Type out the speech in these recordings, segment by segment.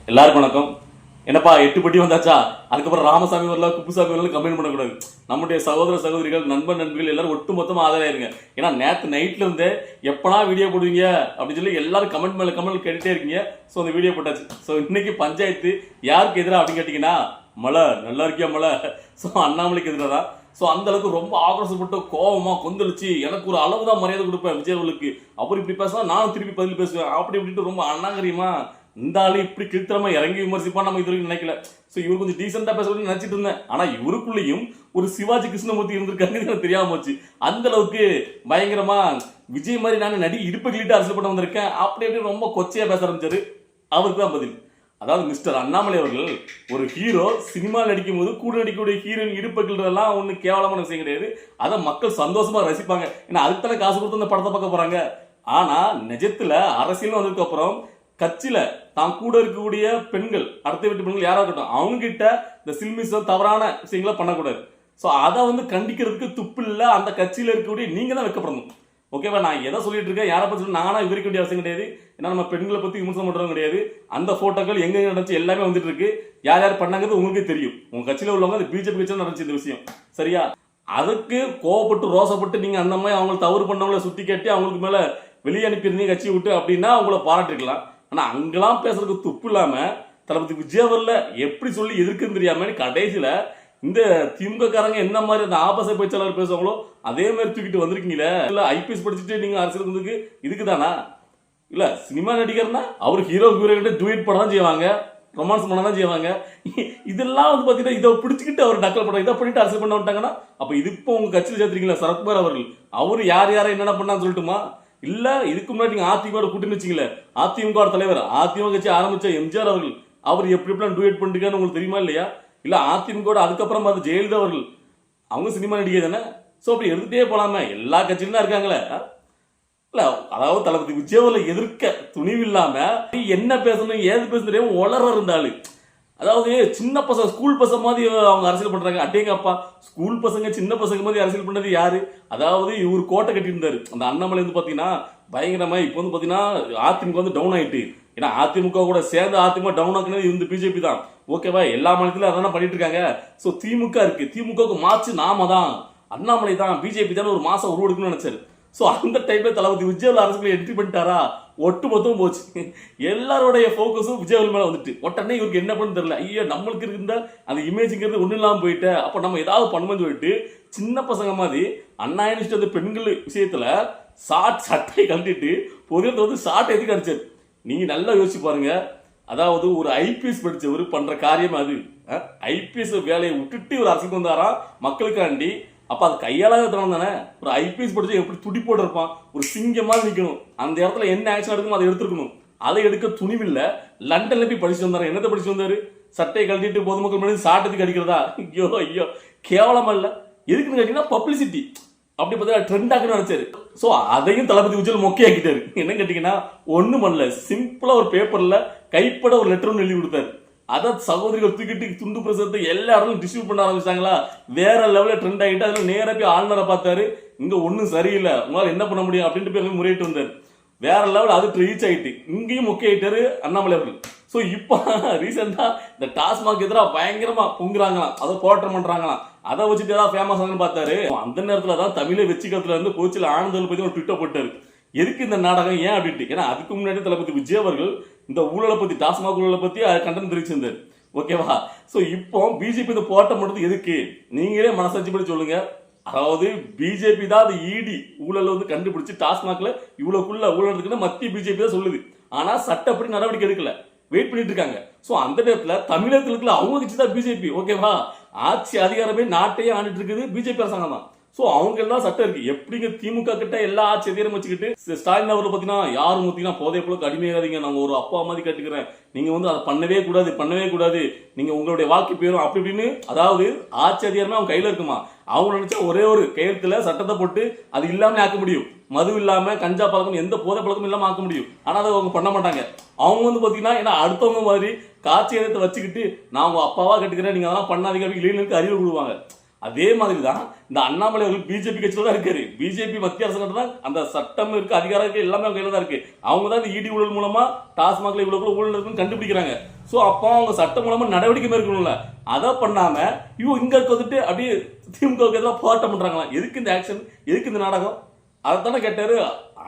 எல்லாருக்கும் வணக்கம். என்னப்பா 8 பட்டி வந்தாச்சா? அதுக்கப்புறம் ராமசாமி வரல, குப்புசாமி வரல கமெண்ட் பண்ணக்கூடாது. நம்முடைய சகோதர சகோதரிகள், நண்பர்கள் எல்லாரும் ஒட்டு மொத்தமா ஆதரவாயிருங்க. ஏன்னா நேற்று நைட்ல இருந்தே எப்பனா வீடியோ போடுவீங்க அப்படின்னு சொல்லி எல்லாரும் கமெண்ட் மேல கமெண்ட் கேட்டுட்டே இருக்கீங்க. ஸோ அந்த வீடியோ போட்டாச்சு. ஸோ இன்னைக்கு பஞ்சாயத்து யாருக்கு எதிராக அப்படின்னு கேட்டீங்கன்னா, மழை நல்லா இருக்கியா மழை. ஸோ அண்ணாமலைக்கு எதிராக தான். ஸோ அந்த அளவுக்கு ரொம்ப ஆக்ரோஷப்பட்டு கோவமா கொந்தளிச்சு எனக்கு ஒரு அளவு தான் மரியாதை கொடுப்பேன் விஜய் அவர்களுக்கு. அவர் இப்படி பேசினா நானும் திருப்பி பதில் பேசுவேன் அப்படி இப்படின்ட்டு ரொம்ப அண்ணாங்கரியமா இந்த ஆளு இப்படி கிருத்திரமா இறங்கி விமர்சிப்பா நம்ம இது வரைக்கும் நினைக்கல. ஸோ இவர் கொஞ்சம் டீசெண்டா பேசணும்னு நினைச்சிட்டு இருந்தேன். ஆனா இவருக்குள்ளேயும் ஒரு சிவாஜி கிருஷ்ணமூர்த்தி இருந்திருக்காங்க எனக்கு தெரியாம போச்சு. அந்த அளவுக்கு பயங்கரமா விஜய் மாதிரி நான் நடி இடுப்பு கிளிட்டு அரசியல் பண்ண வந்திருக்கேன் அப்படி அப்படி ரொம்ப கொச்சையா பேச ஆரம்பிச்சாரு. அவருக்கு தான் பதில். அதாவது மிஸ்டர் அண்ணாமலை அவர்கள் ஒரு ஹீரோ சினிமா நடிக்கும் போது கூட நடிக்கக்கூடிய ஹீரோயின் இடுப்புகள்லாம் ஒன்றும் கேவலமான விஷயம் கிடையாது. அதை மக்கள் சந்தோஷமா ரசிப்பாங்க. ஏன்னா அதுக்கு காசு கொடுத்து அந்த படத்தை பார்க்க போறாங்க. ஆனா நிஜத்துல அரசியல் வந்ததுக்கு அப்புறம் கட்சியில தான் கூட இருக்கக்கூடிய பெண்கள், அடுத்த வீட்டு பெண்கள் யாரா இருக்கட்டும், அவங்க கிட்ட இந்த சில்மிசம் தவறான விஷயங்களை பண்ணக்கூடாது. ஸோ அதை கண்டிக்கிறதுக்கு துப்பு இல்லை. அந்த கட்சியில இருக்கக்கூடிய நீங்க தான் வைக்கப்படணும். ஓகேவா? நான் எதை சொல்லிட்டு இருக்கேன், யாரை பத்தி நானா விவரிக்க வேண்டிய அவசியம் கிடையாது. ஏன்னா நம்ம பெண்களை பத்தி விமர்சனம் பண்றதும் கிடையாது. அந்த போட்டோக்கள் எங்க நடந்துச்சு எல்லாமே வந்துட்டு இருக்கு. யார் யார் பண்ணாங்கிறது உங்களுக்கே தெரியும். உங்க கட்சியில உள்ளவங்க அது பிஜேபி கட்சியில் நடந்துச்சு இந்த விஷயம். சரியா? அதுக்கு கோவப்பட்டு ரோசப்பட்டு நீங்க அந்த மாதிரி அவங்க தவறு பண்ணவங்கள சுட்டி காட்டி அவங்களுக்கு மேல வெளியே அனுப்பியிருந்தீங்க கட்சியை விட்டு அப்படின்னா அவங்கள பாராட்டிருக்கலாம். ஆனா அங்கெல்லாம் பேசுறதுக்கு துப்பு இல்லாம தளபதி விஜய் அவர்ல எப்படி சொல்லி எதிர்க்குன்னு தெரியாம கடைசியில இந்த திமுக காரங்க என்ன மாதிரி அந்த ஆபாச பேச்சாளர் பேசுவாங்களோ அதே மாதிரி தூக்கிட்டு வந்திருக்கீங்களே. இல்ல ஐபிஎஸ் படிச்சுட்டு நீங்க அரசியல் வந்ததுக்கு இதுக்கு தானா? இல்ல சினிமா நடிகர்னா அவர் ஹீரோ ஹீரோகிட்ட டூயட் பண்ண தான் செய்வாங்க, ரொமான்ஸ் பண்ண தான் செய்வாங்க. இதெல்லாம் பாத்தீங்கன்னா இதை பிடிச்சிக்கிட்டு அவர் டக்கல் பண்ண இதை பண்ணிட்டு அரசியல் பண்ண விட்டாங்கன்னா அப்ப இது இப்போ உங்க கட்சியில் சேர்த்துருக்கீங்களா சரத்குமார் அவர்கள்? அவரு யார் யாரை என்னென்ன பண்ணான்னு சொல்லட்டுமா? இல்ல இதுக்கு முன்னாடி நீங்க அதிமுக கூட்டின்னு வச்சீங்களே, அதிமுக தலைவர், அதிமுக கட்சி ஆரம்பிச்ச எம்ஜிஆர் அவர்கள், அவர் எப்படி எப்படிலாம் டூயட் பண்ணிருக்கான்னு உங்களுக்கு தெரியுமா இல்லையா? இல்ல அதிமுக அதுக்கப்புறம் பார்த்து ஜெயலலிதா அவர்கள், அவங்க சினிமா நடிகை தானே. ஸோ அப்படி எடுத்துட்டே போலாமே. எல்லா கட்சியிலும் தான் இருக்காங்களே. இல்ல அதாவது தளபதி விஜயவர்களை எதிர்க்க துணிவு இல்லாம என்ன பேசணும் ஏது பேசணும் உளற இருந்தாலும், அதாவது சின்ன பசங்க ஸ்கூல் பசங்க மாதிரி அவங்க அரசியல் பண்றாங்க. அட்டேங்கப்பா, ஸ்கூல் பசங்க சின்ன பசங்க மாதிரி அரசியல் பண்ணது யாரு? அதாவது இவர் கோட்டை கட்டி இருந்தாரு அந்த அண்ணாமலை பாத்தீங்கன்னா பயங்கரமா. இப்போ பாத்தீங்கன்னா அதிமுக டவுன் ஆயிட்டு. ஏன்னா அதிமுக கூட சேர்ந்து அதிமுக டவுன் ஆக்குனது இந்த பிஜேபி தான். ஓகேவா? எல்லா மாநிலத்திலும் அதான் பண்ணிட்டு இருக்காங்க. சோ திமுக இருக்கு, திமுக மாச்சு நாம தான், அண்ணாமலை தான், பிஜேபி தான் ஒரு மாசம் உருவெடுக்கணும்னு நினைச்சாரு. சோ அந்த டைம்ல தளபதி விஜய் அரசுக்குள்ள என்ட்ரி பண்ணிட்டாரா, ஒட்டு மொத்தம் போச்சு. எல்லாருடைய போக்கஸும் விஜய் மேல வந்துட்டு உடனே இவருக்கு என்ன பண்ணு தெரியல. ஐயோ நம்மளுக்கு இருந்த அந்த இமேஜ்ங்கிறது ஒண்ணு இல்லாம போயிட்ட. அப்ப நம்ம ஏதாவது பண்ணும்போது சொல்லிட்டு சின்ன பசங்க மாதிரி அண்ணா அந்த பெண்கள் விஷயத்துல சட்டை கழட்டிட்டு பொதுவில் ஷார்ட் எதுக்கு அடிச்சாரு. நீங்க நல்லா யோசிச்சு பாருங்க. அதாவது ஒரு ஐபிஎஸ் படிச்சவர் பண்ற காரியம் அது. ஐபிஎஸ் வேலையை விட்டுட்டு ஒரு அரசுக்கு வந்தாரா மக்களுக்காண்டி. அப்ப அது கையாளாத தனம் தானே. ஒரு ஐபிஎஸ் படிச்சு எப்படி துடி போட்டு இருப்பான், ஒரு சிங்கமா நிக்கணும். அந்த இடத்துல என்ன ஆக்ஷன் எடுக்கணும் அதை எடுத்துருக்கணும். அதை எடுக்க துணிவில்ல. லண்டன்ல போய் படிச்சு வந்தாரு. என்னத்தை படிச்சு வந்தாரு? சட்டையை கழட்டிட்டு பொதுமக்கள் முன்னாடி சாட்டத்துக்கு அடிக்கிறதா? ஐயோ ஐயோ கேவலமா இல்ல. எதுக்குன்னு கேட்டீங்கன்னா பப்ளிசிட்டி. அப்படி பார்த்தா ட்ரெண்ட் ஆகுன்னு நினைச்சாரு. சோ அதையும் தளபதி விஜய் மொக்கையாக்கிட்டாரு. என்ன கேட்டீங்கன்னா ஒண்ணும் பண்ணல. சிம்பிளா ஒரு பேப்பர்ல கைப்பட ஒரு லெட்டர் ஒன்று எழுதி கொடுத்தாரு. அதை சகோதரிகள் தூக்கிட்டு துண்டு பிரசத்தை எல்லா இடங்களும் டிஸ்ட்ரிபியூட் பண்ண ஆரம்பிச்சாங்களா. வேற லெவலில் ட்ரெண்ட் ஆகிட்டு அதுல நேரா போய் ஆளுநரை பார்த்தாரு. இங்க ஒன்னும் சரியில்லை, உங்களால் என்ன பண்ண முடியும் அப்படின்ட்டு போய் முறையிட்டு வந்தாரு. வேற லெவல் அது ரீச் ஆயிட்டு இங்கேயும் மொக்கையாயிட்டாரு அண்ணாமலை அவர்கள். ஸோ இப்போ ரீசெண்டா இந்த டாஸ்மாக் எதிராக பயங்கரமா பொங்குறாங்களாம், அதை போராட்டம் பண்றாங்களாம். அதை வச்சுட்டு ஏதாவது ஃபேமஸ் ஆகுன்னு பார்த்தாரு. அந்த நேரத்தில் தான் தமிழை வெச்சிக்கிறதுல இருந்து கோச்சில் ஆனந்தல் பத்தி ஒரு ட்விட்டர் போட்டாரு. எதுக்கு இந்த நாடகம் ஏன் அப்படின்ட்டு. ஏன்னா அதுக்கு முன்னாடி தளபதி விஜய் அவர்கள் இந்த ஊழலை பத்தி, டாஸ்மாக் ஊழலை பத்தி கண்டனம் தெரிவிச்சிருந்தாரு. ஓகேவா? சோ இப்போ பிஜேபி இந்த போராட்டம் பண்றது எதுக்கு நீங்களே மனசாட்சி படி சொல்லுங்க. அதாவது பிஜேபி தான் அது இடி ஊழல் கண்டுபிடிச்சு டாஸ்மாக்ல இவ்வளவுக்குள்ள ஊழல் இருக்குன்னு மத்திய பிஜேபி தான் சொல்லுது. ஆனா சட்டப்படி நடவடிக்கை எடுக்கல, வெயிட் பண்ணிட்டு இருக்காங்க. சோ அந்த நேரத்துல தமிழகத்துல அவங்க கட்சி தான் பிஜேபி. ஓகேவா? ஆட்சி அதிகாரமே நாட்டையே ஆண்டுட்டு இருக்குது பிஜேபி அரசாங்கம் தான். சோ அவங்க எல்லாம் சட்டம் இருக்கு. எப்படிங்க திமுக கிட்ட எல்லா ஆட்சி அதிகாரம் வச்சுக்கிட்டு ஸ்டாலின் அவர்கள் பாத்தீங்கன்னா யாரும் பாத்தீங்கன்னா போதை போல அடிமையாதீங்க, நாங்க ஒரு அப்பா மாதிரி கட்டுக்கிறேன், நீங்க அதை பண்ணவே கூடாது, நீங்க உங்களுடைய வாழ்க்கை போயிடும் அப்படி இப்படின்னு. அதாவது ஆட்சி அதிகாரமே அவங்க கையில இருக்குமா. அவங்க நினைச்சா ஒரே ஒரு கையெழுத்துல சட்டத்தை போட்டு அது இல்லாம ஆக்க முடியும். மது இல்லாம கஞ்சா பழக்கம் எந்த போதை பழக்கம் இல்லாம ஆக்க முடியும். ஆனா அதை அவங்க பண்ண மாட்டாங்க. அவங்க பாத்தீங்கன்னா ஏன்னா அடுத்தவங்க மாதிரி காட்சி எதிர்த்து வச்சுக்கிட்டு நான் உங்க அப்பாவா கட்டுக்கிறேன், நீங்க அதெல்லாம் பண்ணாதீங்க அப்படின்னு அறிவு கொடுவாங்க. அதே மாதிரி தான் இந்த அண்ணாமலை அவர்கள் பிஜேபி கட்சியில தான் இருக்காரு. பிஜேபி மத்திய அரசு தான் அந்த சட்டம் இருக்கு, அதிகாரம் இருக்கு, எல்லாமே அவங்க கையில தான் இருக்கு. அவங்க தான் இந்த இடி ஊழல் மூலமா டாஸ்மாக்ல இவ்வளவு ஊழல் இருக்குன்னு கண்டுபிடிக்கிறாங்க. சோ அப்போ அவங்க சட்டம் மூலமா நடவடிக்கை மேற்கொள்ளல. அதை பண்ணாம இங்க வந்துட்டு அப்படியே திமுகவுக்கு எதிராக போராட்டம் பண்றாங்களா? எதுக்கு இந்த ஆக்ஷன், எதுக்கு இந்த நாடகம்? அதைத்தானே கேட்டாரு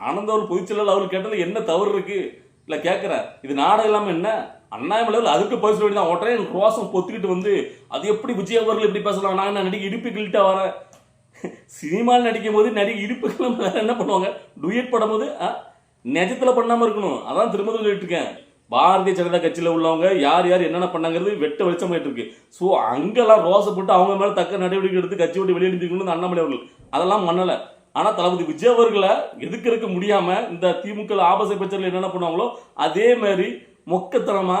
ஆனந்த் அவர் பொதுச்செயலாளர். அவர் கேட்டதுல என்ன தவறு இருக்கு இல்ல கேட்கிற, இது நாடகம் இல்லாம என்ன? அண்ணாமலை அதுக்கு பதில் சொல்ல வேண்டியதான். உடனே எனக்கு ரோசம் பொத்துக்கிட்டு வந்து அது எப்படி விஜய் அவர்கள் இப்படி பேசலாம், நான் நடிகை இடுப்பு கிள்ளிட்டா வரேன். சினிமாவில் நடிக்கும் போது நடிகை இடுப்புகள் வேற என்ன பண்ணுவாங்க, டுயட் படும் போது நிஜத்துல பண்ணாம இருக்கணும். அதான் திரும்ப சொல்லிட்டு இருக்கேன். பாரதிய ஜனதா கட்சியில உள்ளவங்க யார் யார் என்னென்ன பண்ணாங்கிறது வெட்ட வெளிச்சம் ஆயிட்டு இருக்கு. ஸோ அங்கெல்லாம் ரோசப்பட்டு அவங்க மேல தக்க நடவடிக்கை எடுத்து கட்சி விட்டு வெளியெடுத்துக்கணும் அண்ணாமலை அவர்கள் அதெல்லாம் பண்ணல. ஆனா தளபதி விஜய் அவர்களை எதுக்கிறதுக்க முடியாம இந்த திமுக ஆபாச பிரச்சனை என்னென்ன பண்ணுவாங்களோ அதே மாதிரி மொக்கத்தனமா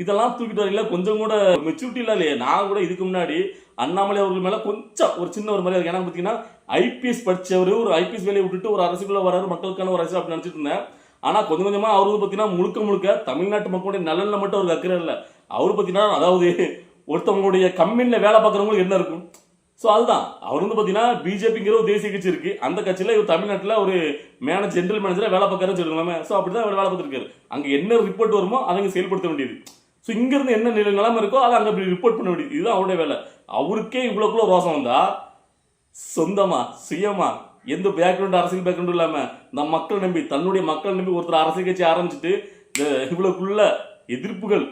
இதெல்லாம் தூக்கிட்டு வரீங்களா? கொஞ்சம் கூட மெச்சூரிட்டி இல்லையே. நான் கூட இதுக்கு முன்னாடி அண்ணாமலை அவர்கள் மேல கொஞ்சம் ஒரு சின்ன ஒரு மரியாதை. ஏன்னா பாத்தீங்கன்னா ஐபிஎஸ் படிச்சவர் ஒரு ஐபிஎஸ் வேலையை விட்டுட்டு ஒரு அரசுக்குள்ள வராரு, மக்களுக்கான ஒரு அரசு அப்படின்னு நினைச்சிட்டு இருந்தேன். ஆனா கொஞ்சம் கொஞ்சமா அவரு பாத்தீங்கன்னா முழுக்க தமிழ்நாட்டு மக்களுடைய நலன்ல மட்டும் அவருக்கு அக்கறை இல்லை. அவரு பாத்தீங்கன்னா அதாவது ஒருத்தவங்களுடைய கம்பெனில வேலை பார்க்கறவங்களுக்கு என்ன இருக்கும். ஸோ அதுதான் அவர் பாத்தீங்கன்னா பிஜேபிங்கிற ஒரு தேசிய கட்சி இருக்கு. அந்த கட்சியில இவர் தமிழ்நாட்டில் ஒரு ஜெனரல் மேனேஜரா வேலை பார்க்கறன்னு சொல்லுங்களாமே. ஸோ அப்படிதான் அவர் வேலை பார்த்துருக்காரு. அங்க என்ன ரிப்போர்ட் வருமோ அதை செயல்படுத்த வேண்டியது. ஸோ இங்க இருந்து என்ன நிலைமை இருக்கோ அதை அங்க ரிப்போர்ட் பண்ண வேண்டியது. இதுதான் அவருடைய வேலை. அவருக்கே இவ்வளவுக்குள்ள ரோசம் வந்தா சொந்தமா சுயமா எந்த பேக்ரவுண்ட் அரசியல் பேக்ரவுண்ட் இல்லாம இந்த மக்கள் நம்பி தன்னுடைய மக்கள் நம்பி ஒருத்தர் அரசியல் கட்சி ஆரம்பிச்சுட்டு இவ்வளவுக்குள்ள எதிர்ப்புகள்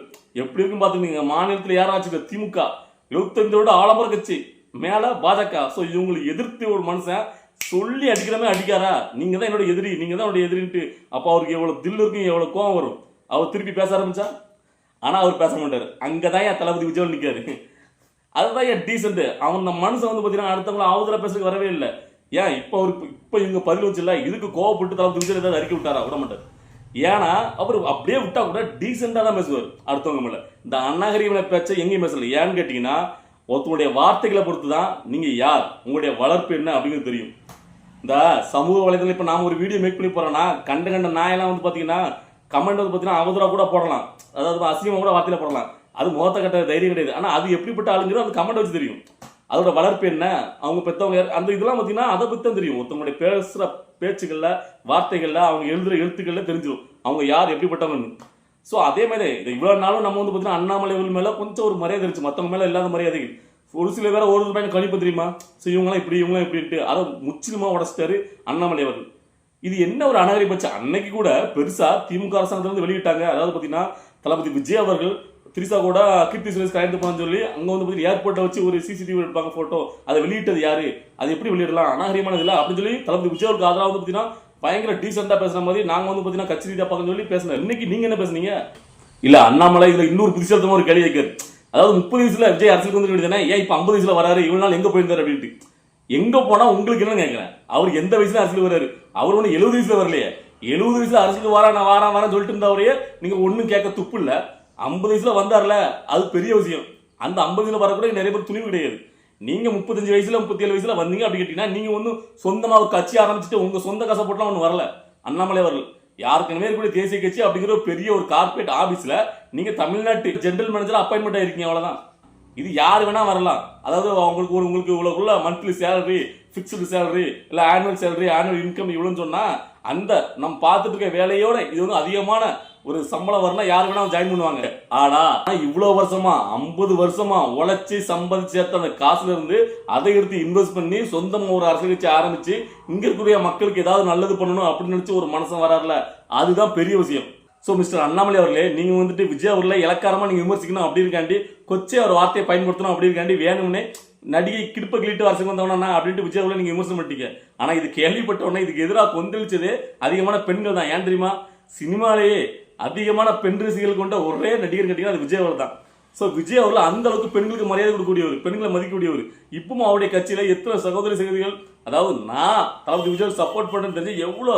எப்படி இருக்குன்னு பாத்துக்கீங்க. மாநிலத்தில் யாராச்சும் திமுக 25 ஆலமர கட்சி மேல பாஜக. ஸோ இவங்களுக்கு எதிர்த்து ஒரு மனுஷன் சொல்லி அடிக்கிறமே அடிக்காரா, நீங்க தான் என்னோட எதிரி, நீங்க தான் என்னோட எதிரின்ட்டு. அப்போ அவருக்கு எவ்வளவு தில் இருக்கும், எவ்வளவு கோவம் வரும். அவர் திருப்பி பேச ஆரம்பிச்சா. ஆனா அவர் பேச மாட்டாரு. அங்கதான் என் தளபதி விஜய் நிக்காரு. அதுதான் என் டீசென்ட். அவன் அந்த மனுஷன் பாத்தீங்கன்னா அடுத்தவங்களை ஆவுதலா பேசுறதுக்கு வரவே இல்லை. ஏன் இப்ப இவங்க பதில் வச்சுல இதுக்கு கோவப்பட்டு தளபதி விஜய் ஏதாவது அறிக்கை விட்டாரா? விட மாட்டார். ஏன்னா அவர் அப்படியே விட்டா கூட டீசெண்டா தான் பேசுவார் அடுத்தவங்க மேல. இந்த அநாகரிகமான பேச்சை எங்கேயும் பேசல. ஏன்னு கேட்டீங்கன்னா ஒருத்தருடைய வார்த்தைகளை பொறுத்து தான் நீங்க யார், உங்களுடைய வளர்ப்பு என்ன அப்படிங்கிறது தெரியும். இந்த சமூக வலைதளம் இப்ப நாம ஒரு வீடியோ மேக் பண்ணி போறோம்னா கண்ட நாயெல்லாம் பாத்தீங்கன்னா கமெண்ட் பாத்தீங்கன்னா அவதூறா கூட போடலாம், அதாவது அசிங்கமா கூட வார்த்தையில போடலாம். அது முகத்த கட்ட தைரியம் கிடையாது. ஆனா அது எப்படிப்பட்ட ஆளுங்கிறது அந்த கமெண்ட் வச்சு தெரியும். அதோட வளர்ப்பு என்ன, அவங்க பெற்றவங்க அந்த இதெல்லாம் பாத்தீங்கன்னா அதை பத்தி தான் தெரியும். ஒருத்தவங்களுடைய பேசுற பேச்சுகள்ல வார்த்தைகள்ல அவங்க எழுதுற எழுத்துக்கள்ல தெரிஞ்சிடும் அவங்க யார் எப்படிப்பட்டவங்க. ஸோ அதே மாதிரி இவ்வளவு நாளும் நம்ம பாத்தீங்கன்னா அண்ணாமலை மேல கொஞ்சம் ஒரு மரியாதை இருந்துச்சு, மற்றவங்க மேல இல்லாத மரியாதைகள். ஒரு சில பேரை ஒரு ரூபாய் கணிப்பு தெரியுமா, ஸோ இவங்களாம் இப்படி இவங்களாம் இப்படின்ட்டு அதை முற்றிலுமா உடச்சிட்டாரு அண்ணாமலை அவர்கள். இது என்ன ஒரு அநாகரிகப்பட்சம். அன்னைக்கு கூட பெருசா திமுக அரசாங்கத்திலிருந்து வெளியிட்டாங்க. அதாவது பாத்தீங்கன்னா தளபதி விஜய் அவர்கள் திரிசா கூட கீர்த்தி சுரேஷ் கலந்து போன்னு சொல்லி அங்க பாத்தீங்கன்னா ஏர்போர்ட்டை வச்சு ஒரு சிசிடிவி எடுப்பாங்க போட்டோ, அதை வெளியிட்டது யாரு, அது எப்படி வெளியிடலாம், அநாகரிகமானது இல்லை அப்படின்னு சொல்லி தளபதி விஜய் அவருக்கு ஆதரவு பாத்தீங்கன்னா பயங்கர டீசெண்டா பேசுற மாதிரி நாங்க பாத்தீங்கன்னா கட்சி ரீதியா பார்க்க சொல்லி பேசினேன். இன்னைக்கு நீங்க என்ன பேசுனீங்க? இல்ல அண்ணாமலை இதுல இன்னொரு புதுசாக ஒரு கேள்வி வைக்கிறார். அதாவது 30 வயசுல விஜய் அரசியலுக்கு வந்து வேண்டியதானே, ஏன் இப்ப 50 வயசுல வராரு, இவ்வளவு நாள் எங்க போயிருந்தாரு அப்படின்ட்டு. எங்க போனா உங்களுக்கு என்ன கேட்கிறேன். அவர் எந்த வயசுல அரசியல் வராரு? அவர் ஒண்ணு 70 வயசுல வரலையே. 70 வயசுல அரசியலுக்கு வாரேன் சொல்லிட்டு இருந்தவரையே நீங்க ஒண்ணும் கேட்க துப்பு இல்ல. 50 வயசுல வந்தார்ல அது பெரிய விஷயம். அந்த 50 வயசுல வரக்கூட நிறைய பேர் துணிவு கிடையாது. நீங்க 35 வயசுல 37 வயசுல வந்தீங்க அப்படி கேட்டீங்கன்னா நீங்க ஒன்னும் சொந்தமா ஒரு கட்சி ஆரம்பிச்சுட்டு உங்க சொந்த காசை போட்டுலாம் ஒண்ணு வரல. அண்ணாமலை அவர்கள் யாருக்குமே இருக்கக்கூடிய தேசிய கட்சி அப்படிங்கிற ஒரு பெரிய ஒரு கார்பரேட் ஆபீஸ்ல நீங்க தமிழ்நாட்டு ஜெனரல் மேனேஜர் அப்பாயின்மெண்ட் ஆயிருக்கீங்க, அவ்வளவுதான். இது யாரு வேணா வரலாம். அதாவது உங்களுக்கு இவ்வளவுக்குள்ள மந்த்லி சேலரி, பிக்ஸ்டு சேலரி இல்ல ஆனுவல் சேலரி, ஆனுவல் இன்கம் இவ்வளவுன்னு சொன்னா அந்த நம்ம பார்த்துட்டு இருக்க வேலையோட இது வந்து அதிகமான ஒரு சம்பளம் வரலாம், யாரு வேணா ஜாயின் பண்ணுவாங்க. ஆனா இவ்வளவு வருஷமா 50 வருஷமா உழைச்சி சம்பாதிச்சு சேர்த்த அந்த காசுல இருந்து அதை எடுத்து இன்வெஸ்ட் பண்ணி சொந்தமா ஒரு அரசியல் கட்சி ஆரம்பிச்சு இங்க இருக்கக்கூடிய மக்களுக்கு ஏதாவது நல்லது பண்ணணும் அப்படின்னு நினைச்சு ஒரு மனசன் வராருல, அதுதான் பெரிய விஷயம். சோ மிஸ்டர் அண்ணாமலை அவர்களே, நீங்க வந்துட்டு விஜய் அவர்களை இலக்காரமா நீங்க விமர்சிக்கணும் அப்படின்னு கொச்சை ஒரு வார்த்தையை பயன்படுத்தணும் அப்படின்னு வேணும்னே நடிகை கிடுப்ப கிளிட்டு அரசுக்கு வந்தவனா அப்படின்ட்டு விஜய் அவர்களை நீங்க விமர்சனம் பண்ணிட்டீங்க. ஆனா இது கேள்விப்பட்ட உடனே இதுக்கு எதிராக கொந்தளிச்சதே அதிகமான பெண்கள் தான். ஏன் தெரியுமா? சினிமாலேயே அதிகமான பெண் ரசிகர்கள் கொண்ட ஒரே நடிகர் கேட்டீங்கன்னா அது விஜய் அவர்கள் தான். சோ விஜய் அவர்கள் அந்த அளவுக்கு பெண்களுக்கு மரியாதை கொடுக்கக்கூடியவர், பெண்களை மதிக்கக்கூடியவர். இப்பவும் அவருடைய கட்சியில எத்தனை சகோதரி சகோதரிகள், அதாவது நான் தளபதி விஜய் சப்போர்ட் பண்றேன்னு தெரிஞ்சு எவ்வளவு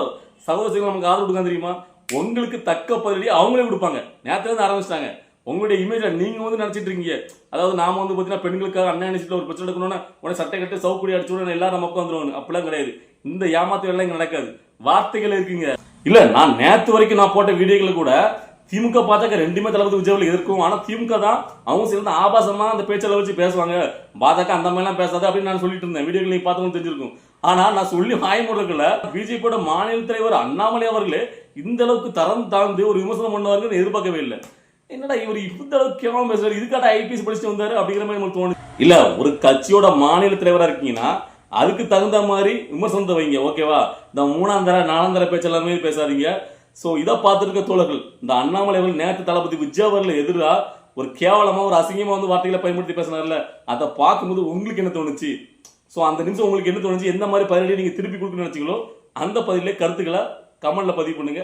சகோதரிகள் நமக்கு ஆதரவு கொடுக்க தெரியுமா? உங்களுக்கு தக்க பதிலடி அவங்களே கொடுப்பாங்க. நேரத்துல இருந்து ஆரம்பிச்சிட்டாங்க. உங்களுடைய இமேஜ்ல நீங்க வந்து நினைச்சிட்டு இருக்கீங்க, அதாவது நாம வந்து பாத்தீங்கன்னா பெண்களுக்காக அண்ணன் நினைச்சிட்டு ஒரு பிரச்சனை எடுக்கணும்னா உடனே சட்டை கட்டு சவுக்குடி அடிச்சு எல்லாரும் நமக்கு வந்துருவாங்க. அப்படிலாம் கிடையாது. இந்த ஏமாத்து எல்லாம் இங்க நடக்காது. வார்த்தைகள் இருக்குங்க. இல்ல நான் நேத்து வரைக்கும் நான் போட்ட வீடியோக்கள் கூட திமுக பாஜக ரெண்டுமே தளபதி விஜய் எதிர்க்கும். ஆனா திமுக தான் அவங்க சேர்ந்து ஆபாசமா அந்த பேச்செல்லாம் வச்சு பேசுவாங்க. பாஜக அந்த மாதிரிலாம் பேசாது அப்படின்னு நான் சொல்லிட்டு இருந்தேன். வீடியோக்கள் நீங்க பார்த்தவங்க தெரிஞ்சிருக்கும். ஆனா நான் சொல்லி வாய்மூடல பிஜேபியோட மாநில தலைவர் அண்ணாமலை அவர்களே இந்த அளவுக்கு தரம் தாழ்ந்து ஒரு விமர்சனம் பண்ணுவாருன்னு எதிர்பார்க்கவே இல்லை. என்னடா இவர் இந்த அளவுக்கு கேவலம் பேசுறாரு, இதுக்காக ஐபிஎஸ் படிச்சுட்டு வந்தாரு அப்படிங்கிற மாதிரி நமக்கு தோணுது. இல்ல, ஒரு கட்சியோட மாநில தலைவரா இருக்கீங்கன்னா அதுக்கு தகுந்த மாதிரி விமர்சனத்தை வைங்க, ஓகேவா? இந்த 3ஆம் தர 4ஆம் தர பேச்சு எல்லாமே பேசாதீங்க. ஸோ இதை பார்த்துருக்க தோழர்கள், இந்த அண்ணாமலை அவர்கள் நேற்று தளபதி விஜய் அவர்கள் எதிராக ஒரு கேவலமா ஒரு அசிங்கமா வந்து வார்த்தைகளை பயன்படுத்தி பேசினார்ல, அதை பார்க்கும்போது உங்களுக்கு என்ன தோணுச்சு? ஸோ அந்த நிமிஷம் உங்களுக்கு என்ன தோணுச்சு? எந்த மாதிரி பதிலே நீங்க திருப்பி கொடுக்கணும்னு நினைச்சீங்களோ அந்த பதிலே கருத்துக்களை கமெண்ட்ல பதிவு பண்ணுங்க.